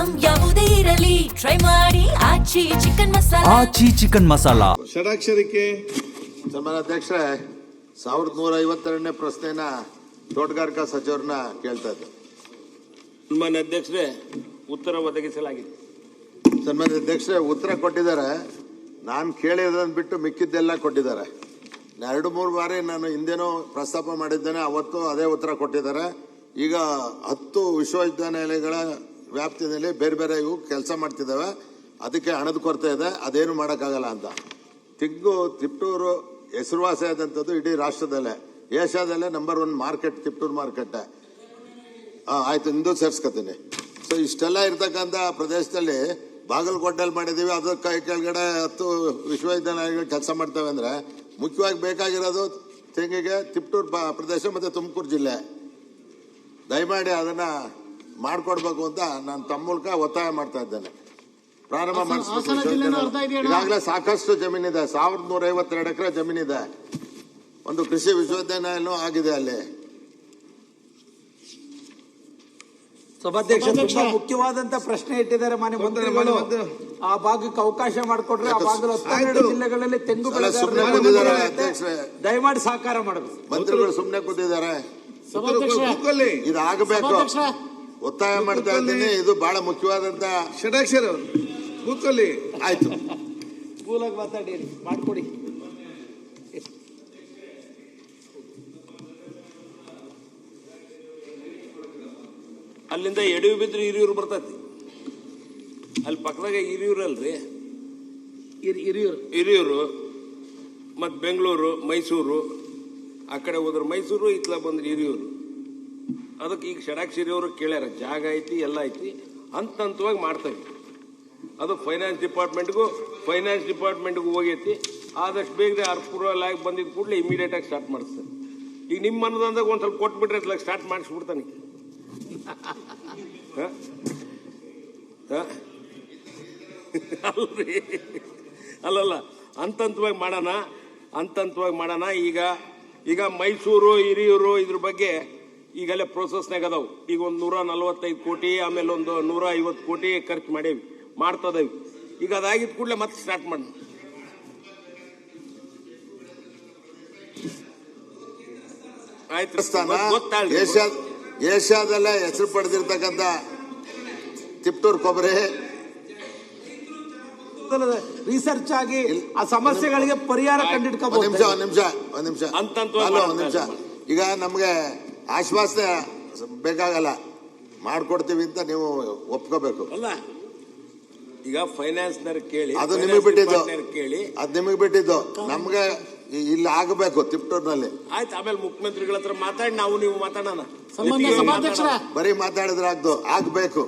Item ಯಾವುದೇ ಇರಲಿ try ಮಾಡಿ ಆಚಿ ಚಿಕನ್ ಮಸಾಲಾ. ಆಚಿ ಚಿಕನ್ ಮಸಾಲಾ. ಷಡಾಕ್ಷರಕ್ಕೆ ಸನ್ಮಾನ್ಯ ಅಧ್ಯಕ್ಷರೇ, 1152ನೇ ಪ್ರಶ್ನೆನ ತೋಟಗಾರಿಕಾ ಸಚಿವರನ್ನ ಕೇಳ್ತಾ ಇದ್ದೆ. ಸನ್ಮಾನ್ಯ ಅಧ್ಯಕ್ಷರೇ, ಉತ್ತರ ಒದಗಿಸಲಾಗಿದೆ. ಸನ್ಮಾನ್ಯ ಅಧ್ಯಕ್ಷರೇ, ಉತ್ತರ ಕೊಟ್ಟಿದ್ದಾರೆ. ನಾನು ಕೇಳಿರೋದನ್ನ ಬಿಟ್ಟು ಮಿಕ್ಕಿದ್ದೆಲ್ಲ ಕೊಟ್ಟಿದ್ದಾರೆ. 2-3 ಬಾರಿ ನಾನು ಹಿಂದೆನೂ ಪ್ರಸ್ತಾಪ ಮಾಡಿದ್ದೇನೆ, ಅವತ್ತು ಅದೇ ಉತ್ತರ ಕೊಟ್ಟಿದ್ದಾರೆ. ಈಗ 10 ವಿಶ್ವವಿದ್ಯಾನಿಲಯಗಳ ವ್ಯಾಪ್ತಿಯಲ್ಲಿ ಬೇರೆ ಬೇರೆ ಇವು ಕೆಲಸ ಮಾಡ್ತಿದ್ದಾವೆ. ಅದಕ್ಕೆ ಹಣದ ಕೊರತೆ ಇದೆ, ಅದೇನು ಮಾಡೋಕ್ಕಾಗಲ್ಲ ಅಂತ. ತಿಪ್ಟೂರು ಹೆಸರುವಾಸಿಯಾದಂಥದ್ದು ಇಡೀ ರಾಷ್ಟ್ರದಲ್ಲೇ, ಏಷ್ಯಾದಲ್ಲೇ ನಂಬರ್ 1 ಮಾರ್ಕೆಟ್ ತಿಪ್ಟೂರು ಮಾರ್ಕೆಟ್. ಆಯ್ತು, ಇಂದು ಸೇರಿಸ್ಕೊತೀನಿ. ಸೊ ಇಷ್ಟೆಲ್ಲ ಇರ್ತಕ್ಕಂಥ ಪ್ರದೇಶದಲ್ಲಿ ಬಾಗಲಕೋಟೆಯಲ್ಲಿ ಮಾಡಿದ್ದೀವಿ, ಅದ್ರ ಕೈ ಕೆಳಗಡೆ 10 ವಿಶ್ವವಿದ್ಯಾನಿಲಯಗಳು ಕೆಲಸ ಮಾಡ್ತೇವೆ. ಅಂದರೆ ಮುಖ್ಯವಾಗಿ ಬೇಕಾಗಿರೋದು ತೆಂಗಿಗೆ ತಿಪ್ಟೂರು ಪ್ರದೇಶ ಮತ್ತು ತುಮಕೂರು ಜಿಲ್ಲೆ. ದಯಮಾಡಿ ಅದನ್ನ ಮಾಡಿಕೊಡ್ಬೇಕು ಅಂತ ನಾನು ತಮ್ಮ ಮೂಲಕ ಒತ್ತಾಯ ಮಾಡ್ತಾ ಇದ್ದೇನೆ. ಪ್ರಾರಂಭ ಮಾಡಿಸ್ಬೇಕು. ಈಗಾಗಲೇ ಸಾಕಷ್ಟು ಜಮೀನಿದೆ, 1152 ಎಕರೆ ಜಮೀನಿದೆ. ಒಂದು ಕೃಷಿ ವಿಶ್ವವಿದ್ಯಾನಿಲಯನೂ ಆಗಿದೆ ಅಲ್ಲಿ. ಸಭಾಧ್ಯಕ್ಷ, ತುಂಬಾ ಮುಖ್ಯವಾದಂತ ಪ್ರಶ್ನೆ ಇಟ್ಟಿದ್ದಾರೆ ಮಾನ್ಯ ಮಂತ್ರಿಗಳು. ಆ ಭಾಗಕ್ಕೆ ಅವಕಾಶ ಮಾಡಿಕೊಟ್ರೆ ಆ ಭಾಗದ 12 ಜಿಲ್ಲೆಗಳಲ್ಲಿ ತೆಂಗು ದಯಮಾಡಿ ಸಹಕಾರ ಮಾಡಬೇಕು. ಮಂತ್ರಿಗಳು ಸುಮ್ಮನೆ ಕೂತಿದ್ದಾರೆ. ಇದು ಆಗಬೇಕು, ಒತ್ತಾಯ ಮಾಡ್ತಾ ಇದ್ದೀನಿ. ಇದು ಬಹಳ ಮುಖ್ಯವಾದಂತ ಷಡಾಕ್ಷರ ಕೂತ್ಕೊಳ್ಳಿ. ಆಯ್ತು, ಕೂಲಾಗಿ ಮಾತಾಡಿ, ಮಾಡ್ಕೊಡಿ. ಅಲ್ಲಿಂದ ಎಡವಿ ಬಿದ್ರೆ ಹಿರಿಯೂರು ಬರ್ತೈತಿ. ಅಲ್ಲಿ ಪಕ್ಕದಾಗ ಹಿರಿಯೂರು ಅಲ್ರಿ, ಹಿರಿಯೂರು ಮತ್ತು ಬೆಂಗಳೂರು, ಮೈಸೂರು, ಆ ಕಡೆ ಹೋದ್ರೆ ಮೈಸೂರು, ಇತ್ಲ ಬಂದ್ರೆ ಹಿರಿಯೂರು. ಅದಕ್ಕೆ ಈಗ ಷಡಾಕ್ಷರಿಯವರು ಕೇಳ್ಯಾರ, ಜಾಗ ಐತಿ, ಎಲ್ಲ ಐತಿ, ಹಂತ ಹಂತವಾಗಿ ಮಾಡ್ತೇವೆ. ಅದು ಫೈನಾನ್ಸ್ ಡಿಪಾರ್ಟ್ಮೆಂಟ್ಗೂ ಹೋಗೈತಿ. ಆದಷ್ಟು ಬೇಗ ಅರ್ಪೂರ್ವಲ್ ಆಗಿ ಬಂದಿದ್ದ ಕೂಡಲೇ ಇಮಿಡಿಯೇಟ್ ಆಗಿ ಸ್ಟಾರ್ಟ್ ಮಾಡಿಸ್ತಾರೆ. ಈಗ ನಿಮ್ಮ ಮನದಂದಾಗ ಒಂದು ಸ್ವಲ್ಪ ಕೊಟ್ಬಿಟ್ರೆ ಇತ್ಲಾಗ ಸ್ಟಾರ್ಟ್ ಮಾಡಿಸ್ಬಿಡ್ತಾನೆ. ಅಲ್ರಿ, ಅಲ್ಲಲ್ಲ, ಹಂತವಾಗಿ ಮಾಡೋಣ. ಈಗ ಮೈಸೂರು, ಹಿರಿಯೂರು ಇದ್ರ ಬಗ್ಗೆ ಈಗಲೇ ಪ್ರೋಸೆಸ್ನಾಗ ಅದಾವು. ಈಗ ಒಂದು 145 ಕೋಟಿ, ಆಮೇಲೆ ಒಂದು 150 ಕೋಟಿ ಖರ್ಚು ಮಾಡ್ತದೇವಿ. ಈಗ ಅದಾಗಿದ್ದ ಕೂಡಲೇ ಮತ್ತೆ ಸ್ಟಾರ್ಟ್ ಮಾಡೋಣ. ಆಯ್ತು, ಏಷ್ಯಾದಲ್ಲೇ ಹೆಸರು ಪಡೆದಿರ್ತಕ್ಕಂಥ ತಿಪ್ಟೂರು ಕೊಬ್ಬರಿ ರಿಸರ್ಚ್ ಆಗಿ ಆ ಸಮಸ್ಯೆಗಳಿಗೆ ಪರಿಹಾರ ಕಂಡಿಡ್ಕೋಬಹುದು. ಒಂದ್ ನಿಮಿಷ. ಈಗ ನಮ್ಗೆ ಆಶ್ವಾಸನೆ ಬೇಕಾಗಲ್ಲ, ಮಾಡ್ಕೊಡ್ತೀವಿ ಅಂತ ನೀವು ಒಪ್ಕೋಬೇಕು. ಅಲ್ಲ, ಈಗ ಫೈನಾನ್ಸ್ ಕೇಳಿ, ಅದು ನಿಮಗೆ ಬಿಟ್ಟಿದ್ದು. ನಮ್ಗೆ ಇಲ್ಲಿ ಆಗಬೇಕು ತಿಪ್ಟೂರಿನಲ್ಲಿ. ಆಯ್ತು, ಆಮೇಲೆ ಮುಖ್ಯಮಂತ್ರಿಗಳ ಹತ್ರ ಮಾತಾಡಿ ನೀವು ಮಾತಾಡೋಣ. ಬರೀ ಮಾತಾಡಿದ್ರೆ ಆಗ್ಬೇಕು.